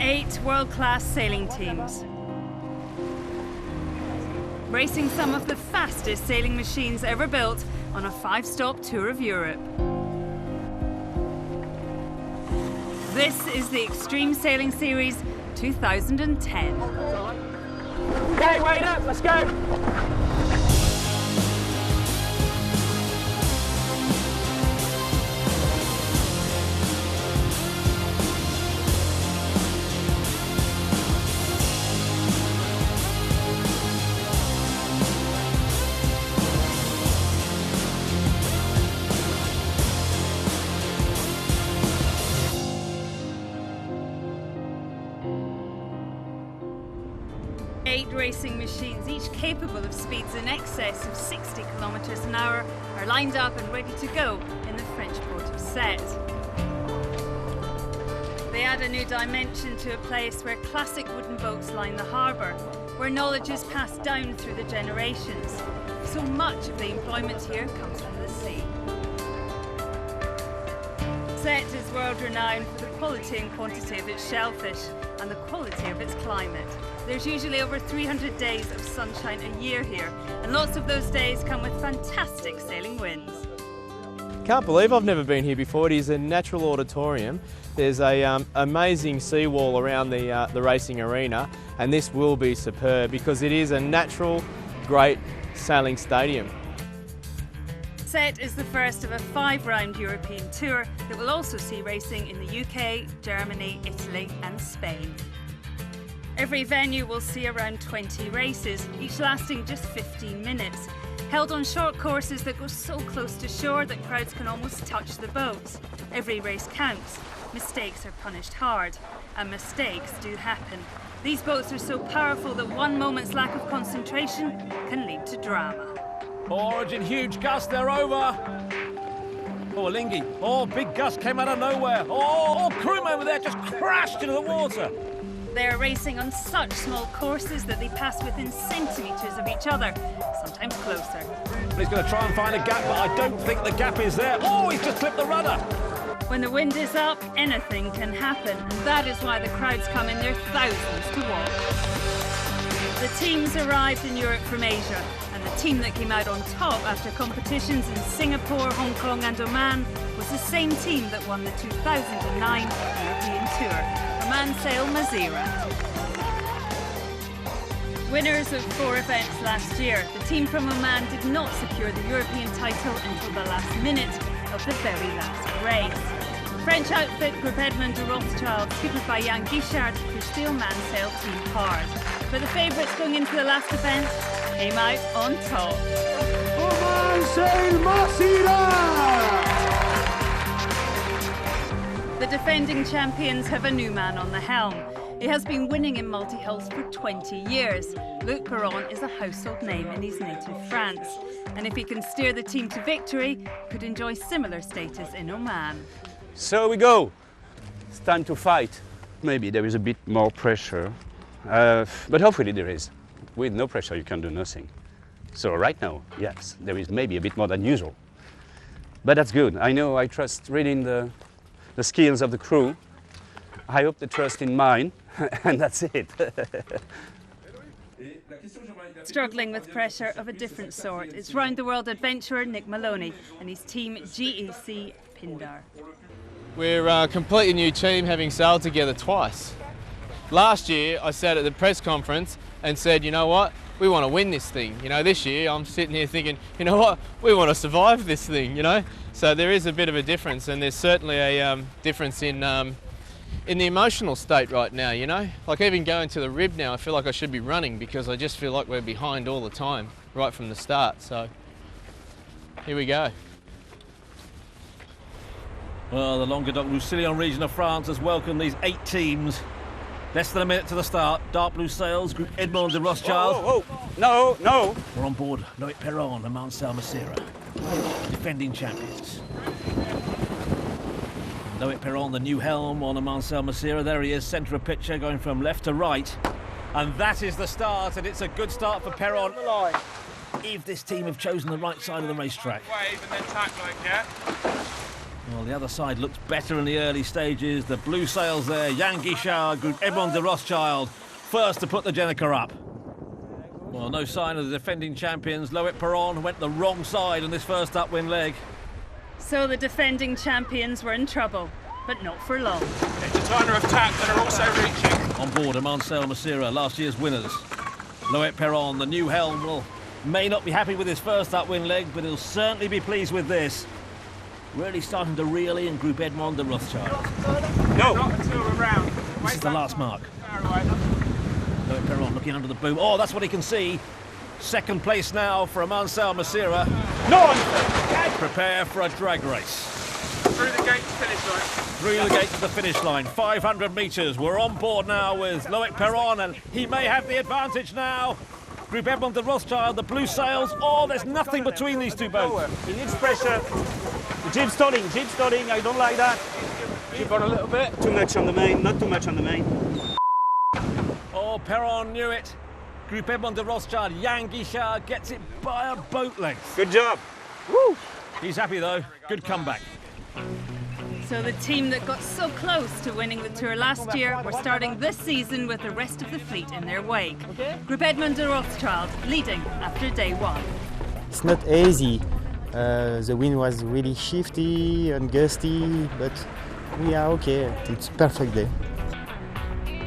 8 world-class sailing teams, racing some of the fastest sailing machines ever built on a 5-stop tour of Europe. This is the Extreme Sailing Series 2010. Okay, wait up, let's go! Eight racing machines, each capable of speeds in excess of 60 kilometers an hour, are lined up and ready to go in the French port of Sete. They add a new dimension to a place where classic wooden boats line the harbour, where knowledge is passed down through the generations. So much of the employment here comes from the sea. Sete is world renowned for the quality and quantity of its shellfish and the quality of its climate. There's usually over 300 days of sunshine a year here, and lots of those days come with fantastic sailing winds. Can't believe I've never been here before. It is a natural auditorium. There's a amazing seawall around the racing arena, and this will be superb because it is a natural, great sailing stadium. Sete is the first of a 5-round European tour that will also see racing in the UK, Germany, Italy and Spain. Every venue will see around 20 races, each lasting just 15 minutes, held on short courses that go so close to shore that crowds can almost touch the boats. Every race counts, mistakes are punished hard, and mistakes do happen. These boats are so powerful that one moment's lack of concentration can lead to drama. Origin, huge gust, they're over. Oh, Lingy. Oh, big gust came out of nowhere. Oh, crewmen over there just crashed into the water. They are racing on such small courses that they pass within centimetres of each other, sometimes closer. He's going to try and find a gap, but I don't think the gap is there. Oh, he's just clipped the rudder. When the wind is up, anything can happen, and that is why the crowds come in their thousands to watch. The teams arrived in Europe from Asia, and the team that came out on top after competitions in Singapore, Hong Kong and Oman was the same team that won the 2009 European Tour, Oman Sail Mazira. Winners of 4 events last year, the team from Oman did not secure the European title until the last minute of the very last race. French outfit Groupe Edmond de Rothschild, skippered by Jan Guichard, pushed the Oman Sail team hard. But the favourites going into the last event came out on top. Oman Sail Mazira! The defending champions have a new man on the helm. He has been winning in multi-hulls for 20 years. Luc Perron is a household name in his native France. And if he can steer the team to victory, could enjoy similar status in Oman. So we go. It's time to fight. Maybe there is a bit more pressure, but hopefully there is. With no pressure, you can do nothing. So right now, yes, there is maybe a bit more than usual. But that's good. I know I trust really in the skills of the crew. I hope they trust in mine, and that's it. Struggling with pressure of a different sort, it's round-the-world adventurer Nick Maloney and his team GEC Pindar. We're a completely new team, having sailed together twice. Last year I sat at the press conference and said, you know what, we want to win this thing. You know, this year I'm sitting here thinking, you know what, we want to survive this thing, you know. So there is a bit of a difference, and there's certainly a difference in the emotional state right now, you know. Like even going to the rib now, I feel like I should be running because I just feel like we're behind all the time, right from the start. So here we go. Well, the Languedoc-Roussillon region of France has welcomed these 8 teams. Less than a minute to the start. Dark blue sails, Groupe Edmond de Rothschild. Oh, no. We're on board Loic Perron and Mount Sail Mazira, defending champions. Loic Perron, the new helm on a Mount Sail Mazira. There he is, centre of picture, going from left to right. And that is the start, and it's a good start for Perron. If this team have chosen the right side of the racetrack. Wave and then tack like, yeah? Well, the other side looks better in the early stages. The blue sails there. Jan Guichard, Group Edmond de Rothschild, first to put the Jenica up. Well, no sign of the defending champions. Loic Perron went the wrong side in this first upwind leg. So the defending champions were in trouble, but not for long. It's a turner of tack that are also reaching. On board are Marcel Massira, last year's winners. Loic Perron, the new helm, may not be happy with his first upwind leg, but he'll certainly be pleased with this. Really starting to reel in Group Edmond de Rothschild. No! Not until we're round. This is the last mark. Loic Perron looking under the boom. Oh, that's what he can see. Second place now for Marcel Massira. No! Prepare for a drag race. Through the gate to the finish line. Through the gate to the finish line. 500 metres. We're on board now with Loic Perron, and he may have the advantage now. Group Edmond de Rothschild, the blue sails. Oh, there's nothing between these two boats. He needs pressure. Jib stalling, I don't like that. Jib on a little bit. Too much on the main, not too much on the main. Oh, Perron knew it. Group Edmond de Rothschild, Jan Guichard gets it by a boat length. Good job. Woo! He's happy though. Good comeback. So the team that got so close to winning the Tour last year were starting this season with the rest of the fleet in their wake. Group Edmond de Rothschild leading after day one. It's not easy. The wind was really shifty and gusty, but we are okay. It's a perfect day.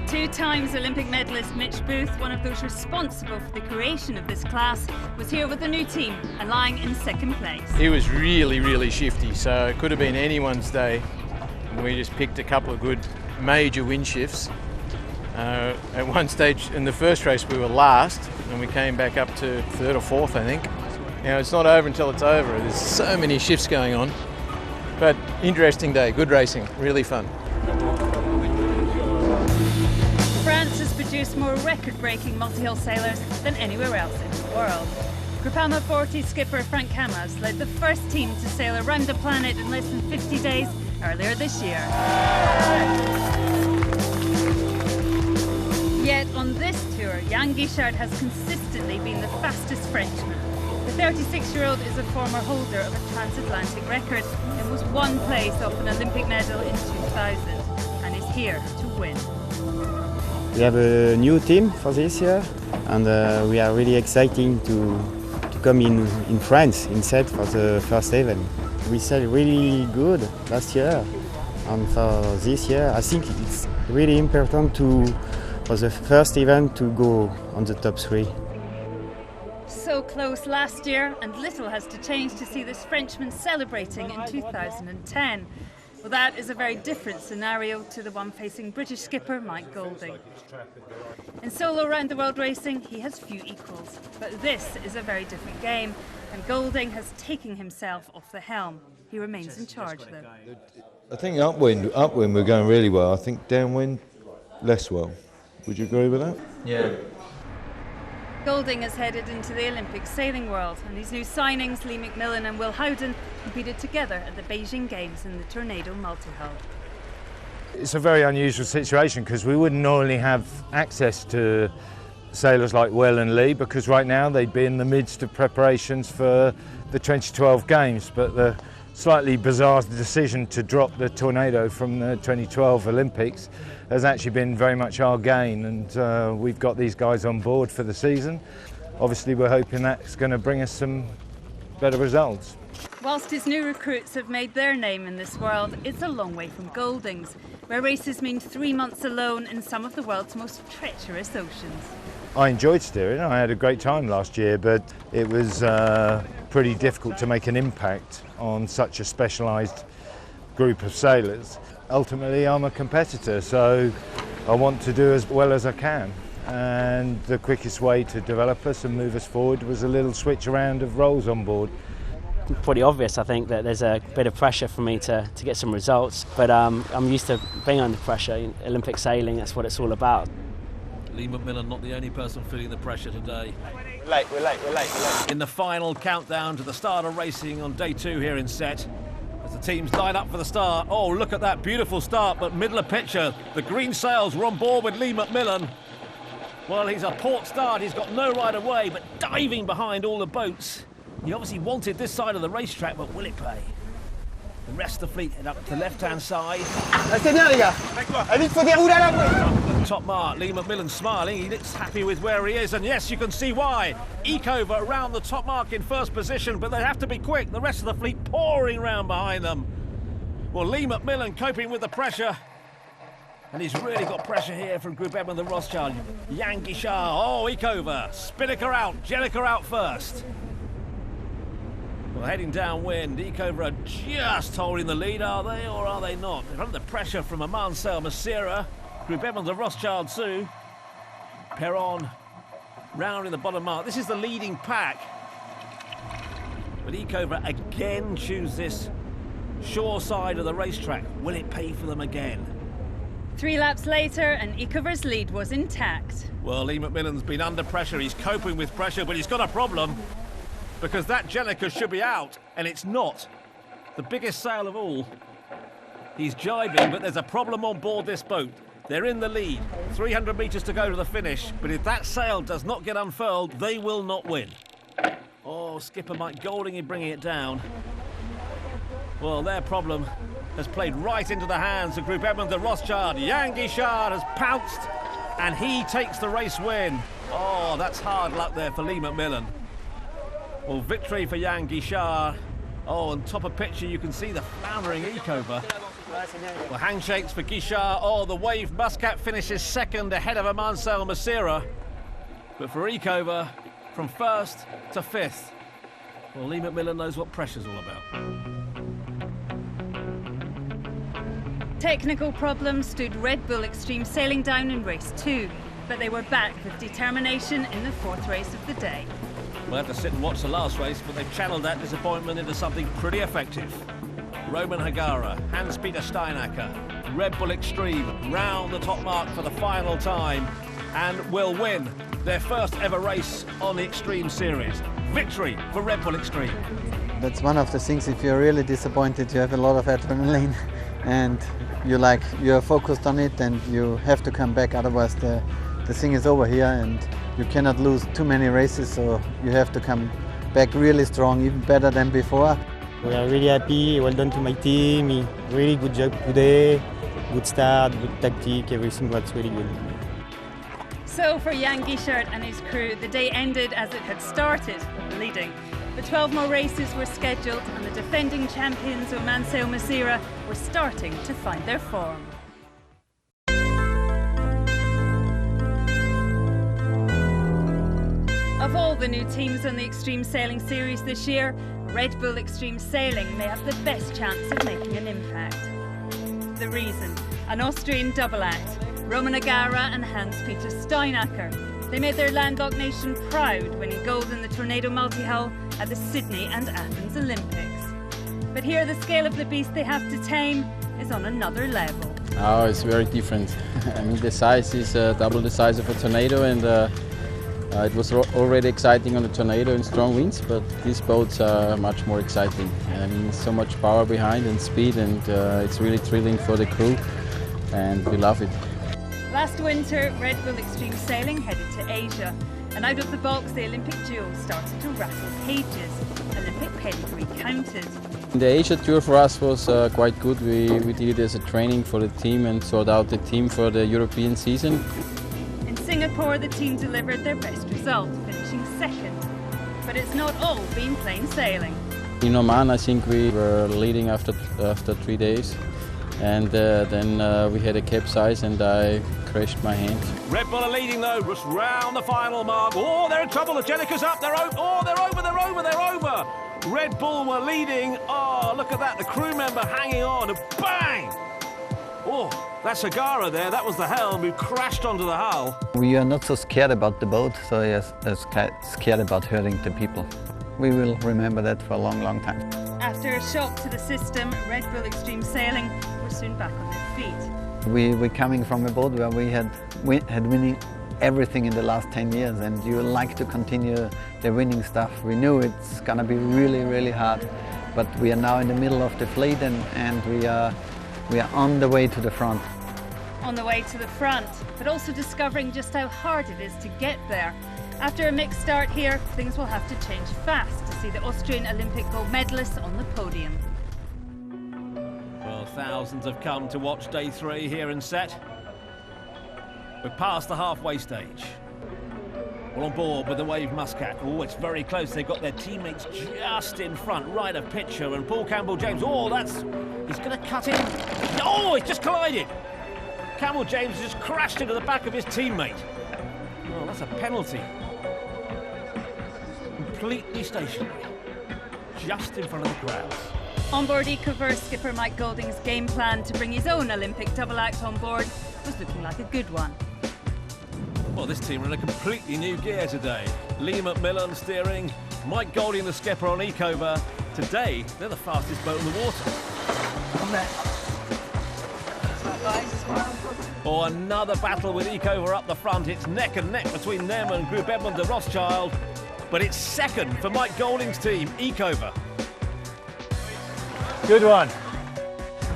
2 times Olympic medalist Mitch Booth, one of those responsible for the creation of this class, was here with the new team and lying in second place. It was really, really shifty, so it could have been anyone's day. We just picked a couple of good major wind shifts. At one stage in the first race we were last, and we came back up to 3rd or 4th, I think. You know, it's not over until it's over. There's so many shifts going on. But interesting day, good racing, really fun. France has produced more record-breaking multi-hull sailors than anywhere else in the world. Groupama 40 skipper Frank Camas led the first team to sail around the planet in less than 50 days earlier this year. Yet on this tour, Jan Guichard has consistently been the fastest Frenchman. The 36-year-old is a former holder of a transatlantic record and was 1 place off an Olympic medal in 2000 and is here to win. We have a new team for this year, and we are really excited to come in France, in Sete, for the first event. We sailed really good last year, and for this year, I think it's really important for the first event to go on the top 3. So close last year, and little has to change to see this Frenchman celebrating in 2010. Well, that is a very different scenario to the one facing British skipper Mike Golding. In solo round-the-world racing, he has few equals, but this is a very different game, and Golding has taken himself off the helm. He remains in charge, though. I think upwind we're going really well. I think downwind, less well. Would you agree with that? Yeah. Golding has headed into the Olympic sailing world, and these new signings, Lee McMillan and Will Howden, competed together at the Beijing Games in the Tornado multi-hull. It's a very unusual situation because we wouldn't normally have access to sailors like Will and Lee, because right now they'd be in the midst of preparations for the 2012 Games, but the slightly bizarre decision to drop the Tornado from the 2012 Olympics has actually been very much our gain, and we've got these guys on board for the season. Obviously we're hoping that's going to bring us some better results. Whilst his new recruits have made their name in this world, it's a long way from Golding's, where races mean 3 months alone in some of the world's most treacherous oceans. I enjoyed steering. I had a great time last year, but it was pretty difficult to make an impact on such a specialised group of sailors. Ultimately, I'm a competitor, so I want to do as well as I can. And the quickest way to develop us and move us forward was a little switch around of roles on board. Pretty obvious, I think, that there's a bit of pressure for me to get some results, but I'm used to being under pressure. Olympic sailing, that's what it's all about. Lee McMillan not the only person feeling the pressure today. We're late. In the final countdown to the start of racing on day 2 here in Sete, as the teams line up for the start. Oh, look at that beautiful start, but middle of picture, the green sails were on board with Lee McMillan. Well, he's a port start, he's got no right of way, but diving behind all the boats. He obviously wanted this side of the racetrack, but will it pay? The rest of the fleet head up to the left-hand side. Restez bien, les gars. Allez, il faut dérouler à la Top mark, Lee McMillan smiling. He looks happy with where he is, and yes, you can see why. Ecover around the top mark in first position, but they have to be quick. The rest of the fleet pouring round behind them. Well, Lee McMillan coping with the pressure. And he's really got pressure here from Group Edmund the Rothschild. Jan Guichard, oh, Ecover. Spinnaker out, Jellicoe out first. Well, heading downwind, Ecover are just holding the lead, are they, or are they not? They're under pressure from Mansell Masira. Group Edmund the Rothschild too. Perron rounding the bottom mark. This is the leading pack. But Ecover again choose this shore side of the racetrack. Will it pay for them again? 3 laps later, and Ecover's lead was intact. Well, Lee McMillan's been under pressure. He's coping with pressure, but he's got a problem because that Jellicoe should be out, and it's not. The biggest sail of all. He's jibing, but there's a problem on board this boat. They're in the lead. 300 metres to go to the finish, but if that sail does not get unfurled, they will not win. Oh, skipper Mike Golding is bringing it down. Well, their problem has played right into the hands of Group Edmund the Rothschild. Jan Guichard has pounced, and he takes the race win. Oh, that's hard luck there for Lee McMillan. Well, victory for Jan Guichard. Oh, on top of picture, you can see the floundering Ecover. Well, handshakes for Guichard. Oh, the Wave Muscat finishes second ahead of Mansell Masira. But for Ecover, from first to fifth, well, Lee McMillan knows what pressure's all about. Technical problems stood Red Bull Extreme Sailing down in race 2, but they were back with determination in the 4th race of the day. We'll have to sit and watch the last race, but they've channeled that disappointment into something pretty effective. Roman Hagara, Hans-Peter Steinacker, Red Bull Extreme round the top mark for the final time and will win their first ever race on the Extreme Series. Victory for Red Bull Extreme. That's one of the things, if you're really disappointed, you have a lot of adrenaline and you're focused on it and you have to come back, otherwise the thing is over here and you cannot lose too many races, so you have to come back really strong, even better than before. We are really happy. Well done to my team. Really good job today. Good start, good tactic, everything was really good. So for Jan Guichard and his crew, the day ended as it had started, leading. But 12 more races were scheduled and the defending champions of Mansell Masira were starting to find their form. Of all the new teams on the Extreme Sailing Series this year, Red Bull Extreme Sailing may have the best chance of making an impact. The reason? An Austrian double act, Roman Hagara and Hans-Peter Steinacker. They made their landlocked nation proud, winning gold in the Tornado multi-hull at the Sydney and Athens Olympics. But here the scale of the beast they have to tame is on another level. Oh, it's very different. I mean, the size is double the size of a Tornado, and it was already exciting on the Tornado in strong winds, but these boats are much more exciting. I mean, so much power behind and speed, and it's really thrilling for the crew, and we love it. Last winter, Red Bull Extreme Sailing headed to Asia, and out of the box the Olympic duo started to rattle cages. Olympic pedigree counted. The Asia tour for us was quite good. We did it as a training for the team and sort out the team for the European season. In Singapore, the team delivered their best result, finishing second. But it's not all been plain sailing. In Oman, I think we were leading after 3 days. And then we had a capsize and I crashed my hand. Red Bull are leading though, just round the final mark. Oh, they're in trouble, the Jellicoe's up, they're over, oh, they're over. Red Bull were leading, oh, look at that, the crew member hanging on, and bang! Oh, that's Hagara there, that was the helm who crashed onto the hull. We are not so scared about the boat, so yes, scared about hurting the people. We will remember that for a long, long time. After a shock to the system, Red Bull Extreme Sailing were soon back on their feet. We're coming from a boat where we had winning everything in the last 10 years, and you like to continue the winning stuff. We knew it's gonna be really, really hard, but we are now in the middle of the fleet and we are on the way to the front. On the way to the front, but also discovering just how hard it is to get there. After a mixed start here, things will have to change fast to see the Austrian Olympic gold medalists on the podium. Thousands have come to watch day 3 here in Sete. We're past the halfway stage. Well, on board with the Wave Muscat. Oh, it's very close. They've got their teammates just in front, right of picture. And Paul Campbell-James, he's going to cut in. Oh, he's just collided. Campbell-James just crashed into the back of his teammate. Oh, that's a penalty. Completely stationary, just in front of the crowds. Onboard Ecoverse skipper Mike Golding's game plan to bring his own Olympic double act on board was looking like a good one. Well, this team are in a completely new gear today. Lee McMillan steering, Mike Golding the skipper on Ecover. Today, they're the fastest boat in the water. Oh, another battle with Ecover up the front. It's neck and neck between them and Group Edmund de Rothschild. But it's second for Mike Golding's team, Ecover. Good one.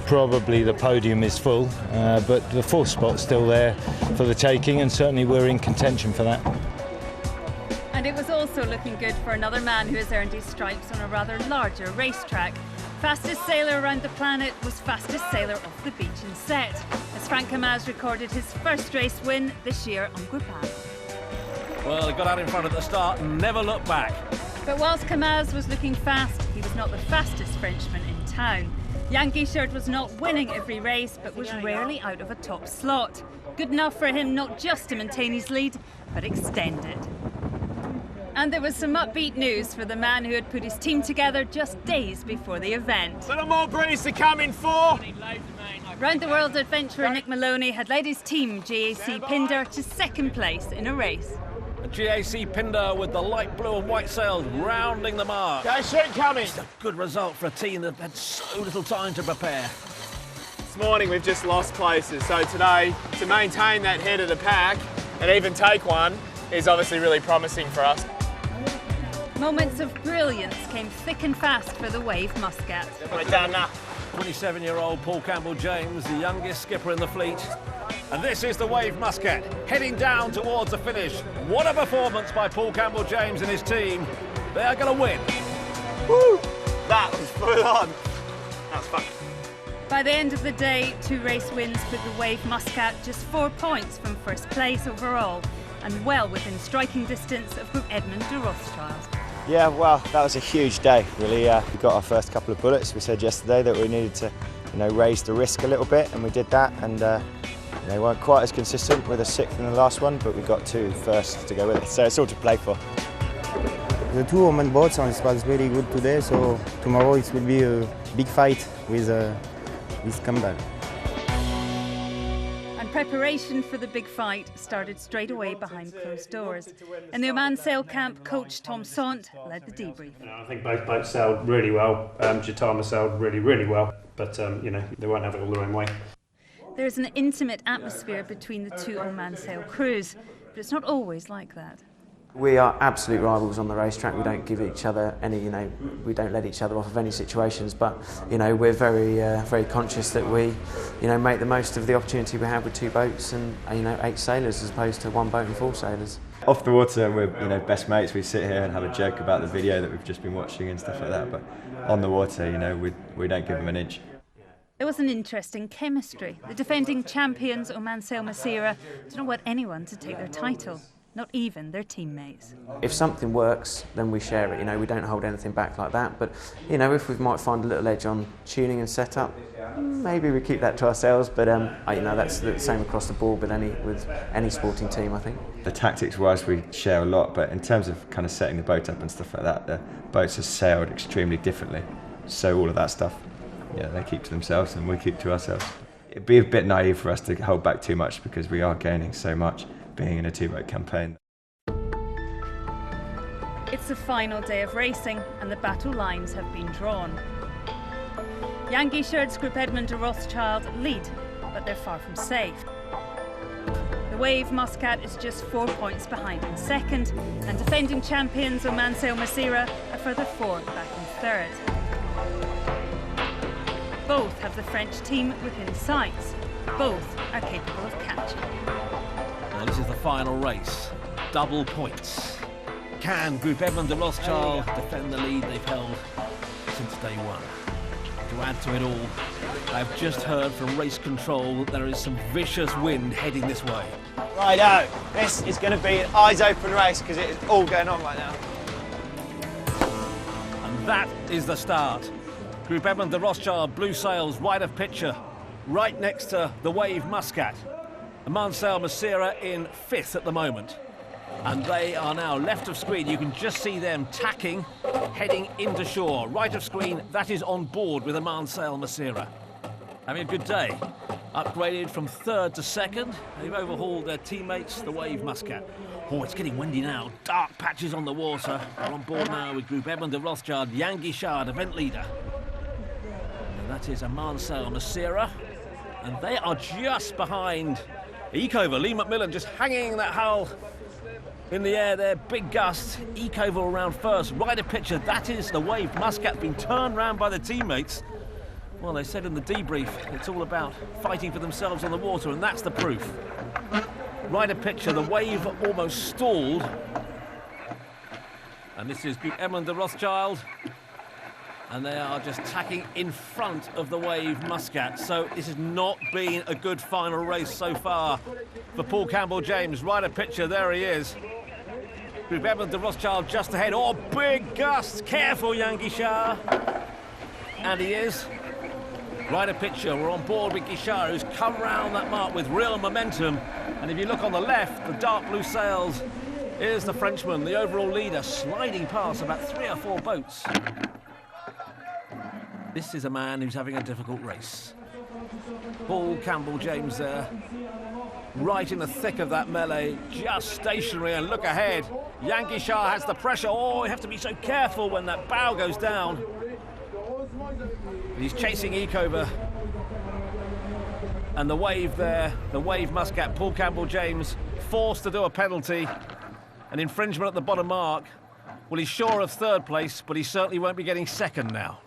Probably the podium is full, but the 4th spot's still there for the taking, and certainly we're in contention for that. And it was also looking good for another man who has earned his stripes on a rather larger racetrack. Fastest sailor around the planet was fastest sailor off the beach in Sete, as Frank Kamaz recorded his first race win this year on Group A. Well, he got out in front at the start and never looked back. But whilst Kamaz was looking fast, he was not the fastest Frenchman in town. Jan Guichard was not winning every race, but was rarely out of a top slot. Good enough for him not just to maintain his lead, but extend it. And there was some upbeat news for the man who had put his team together just days before the event. Little more breeze to come in 4. Round the World adventurer Nick Maloney had led his team, GAC Pinder, to 2nd place in a race. GAC Pinder with the light blue and white sails rounding the mark. Go shoot coming. It's a good result for a team that had so little time to prepare. This morning we've just lost places, so today to maintain that head of the pack and even take one is obviously really promising for us. Moments of brilliance came thick and fast for the Wave Muscat. We're done now. 27-year-old Paul Campbell-James, the youngest skipper in the fleet. And this is the Wave Muscat, heading down towards the finish. What a performance by Paul Campbell-James and his team. They are going to win. Woo! That was full on. That was fun. By the end of the day, 2 race wins put the Wave Muscat just 4 points from 1st place overall, and well within striking distance of Group Edmund de Rothschild. Yeah, well, that was a huge day, really. We got our first couple of bullets. We said yesterday that we needed to, raise the risk a little bit, and we did that. And they weren't quite as consistent with a 6th in the last one, but we got 2 firsts to go with it. So it's all to play for. The 2 women boats was really good today. So tomorrow it will be a big fight with Campbell. And preparation for the big fight started straight away behind closed doors. In the Oman Sail Camp, coach Tom Sant led the debrief. I think both boats sailed really well. Jatama sailed really, really well, but they won't have it all their own way. There's an intimate atmosphere between the 2 Oman Sail crews, but it's not always like that. We are absolute rivals on the racetrack. We don't give each other any, we don't let each other off of any situations. But we're very conscious that we, make the most of the opportunity we have with 2 boats and 8 sailors as opposed to 1 boat and 4 sailors. Off the water, we're best mates. We sit here and have a joke about the video that we've just been watching and stuff like that. But on the water, we don't give them an inch. There was an interesting chemistry. The defending champions, Oman Sail Masira, did not want anyone to take their title. Not even their teammates. If something works, then we share it. We don't hold anything back like that. But if we might find a little edge on tuning and setup, maybe we keep that to ourselves. But that's the same across the board with any sporting team, I think. The tactics-wise, we share a lot, but in terms of kind of setting the boat up and stuff like that, the boats are sailed extremely differently. So all of that stuff, they keep to themselves and we keep to ourselves. It'd be a bit naive for us to hold back too much because we are gaining so much being in a 2-boat campaign. It's the final day of racing and the battle lines have been drawn. Jan Guichard's Group Edmund de Rothschild lead, but they're far from safe. The Wave Muscat is just 4 points behind in 2nd, and defending champions Oman Sail Masira a further 4 back in 3rd. Both have the French team within sights. Both are capable of catching. Now this is the final race. Double points. Can Group Edmund de Rothschild defend the lead they've held since day 1? To add to it all, I've just heard from race control that there is some vicious wind heading this way. Righto, this is going to be an eyes open race because it is all going on right now. And that is the start. Group Edmund de Rothschild, blue sails, right of picture, right next to the Wave Muscat. And Marcel Macera in 5th at the moment. And they are now left of screen. You can just see them tacking, heading into shore. Right of screen, that is on board with Marcel Macera. Having a good day. Upgraded from 3rd to 2nd. They've overhauled their teammates, the Wave Muscat. Oh, it's getting windy now. Dark patches on the water. We're on board now with Group Edmund de Rothschild, Jan Guichard, event leader. And that is Marcel Macera. And they are just behind Ecover. Lee McMillan just hanging that hull in the air there, big gust. Ecover around first, right of picture. That is the Wave Muscat, being turned round by the teammates. Well, they said in the debrief, it's all about fighting for themselves on the water, and that's the proof. Right of picture, the Wave almost stalled. And this is Group Edmund de Rothschild. And they are just tacking in front of the Wave Muscat. So this has not been a good final race so far for Paul Campbell-James. Right of picture, there he is. Group Edmund de Rothschild just ahead. Oh, big gusts. Careful, Jan Guichard. And he is. Right of picture, we're on board with Guichard, who's come round that mark with real momentum. And if you look on the left, the dark blue sails, here's the Frenchman, the overall leader, sliding past about 3 or 4 boats. This is a man who's having a difficult race. Paul Campbell-James there, right in the thick of that melee, just stationary, and look ahead. Jan Guichard has the pressure. Oh, you have to be so careful when that bow goes down. He's chasing Ecover. And the Wave there, the Wave Muscat, Paul Campbell-James, forced to do a penalty. An infringement at the bottom mark. Well, he's sure of 3rd place, but he certainly won't be getting 2nd now.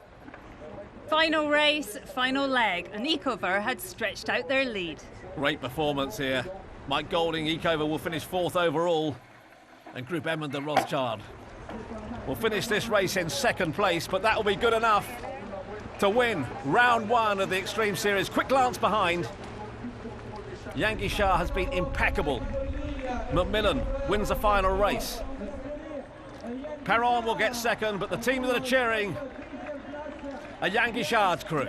Final race, final leg, and Ecover had stretched out their lead. Great performance here. Mike Golding, Ecover will finish 4th overall, and Group Edmund de Rothschild will finish this race in 2nd place, but that will be good enough to win round 1 of the Extreme Series. Quick glance behind. Jan Guichard has been impeccable. McMillan wins the final race. Perron will get 2nd, but the team that are cheering are Jan Guichard's crew.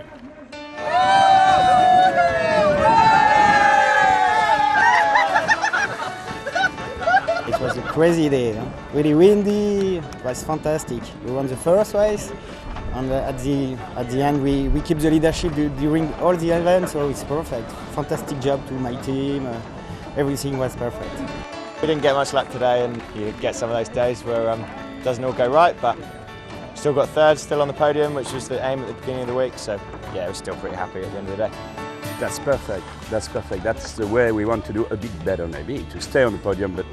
It was a crazy day, huh? Really windy, it was fantastic. We won the first race, and at the end we keep the leadership during all the events, so it's perfect. Fantastic job to my team, everything was perfect. We didn't get much luck today, and you get some of those days where it doesn't all go right, but still got 3rd, still on the podium, which was the aim at the beginning of the week, so yeah, we're still pretty happy at the end of the day. That's perfect, that's perfect. That's the way we want to do a bit better maybe, to stay on the podium but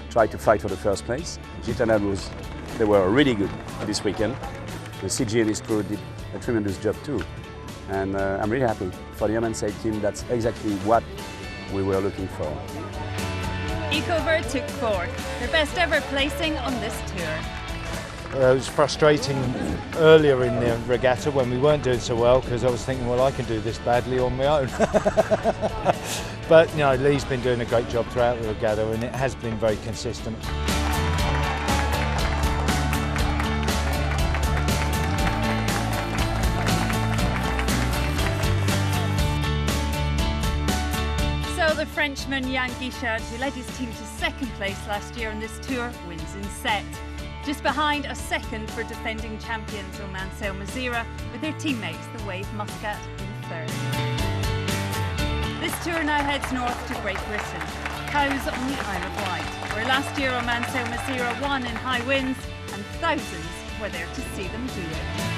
try to fight for the 1st place. Gitana they were really good this weekend. The CG and his crew did a tremendous job too. And I'm really happy for the MNC team. That's exactly what we were looking for. Ecover took 4th, their best ever placing on this tour. It was frustrating earlier in the regatta when we weren't doing so well, because I was thinking, well, I can do this badly on my own. But you know, Lee's been doing a great job throughout the regatta, and it has been very consistent. So the Frenchman Jan Guichard, who led his team to 2nd place last year on this tour, wins in Sete. Just behind a 2nd for defending champions Marcel Macera, with their teammates, the Wave Muscat, in 3rd. This tour now heads north to Great Britain, Cowes on the Isle of Wight, where last year Marcel Macera won in high winds, and thousands were there to see them do it.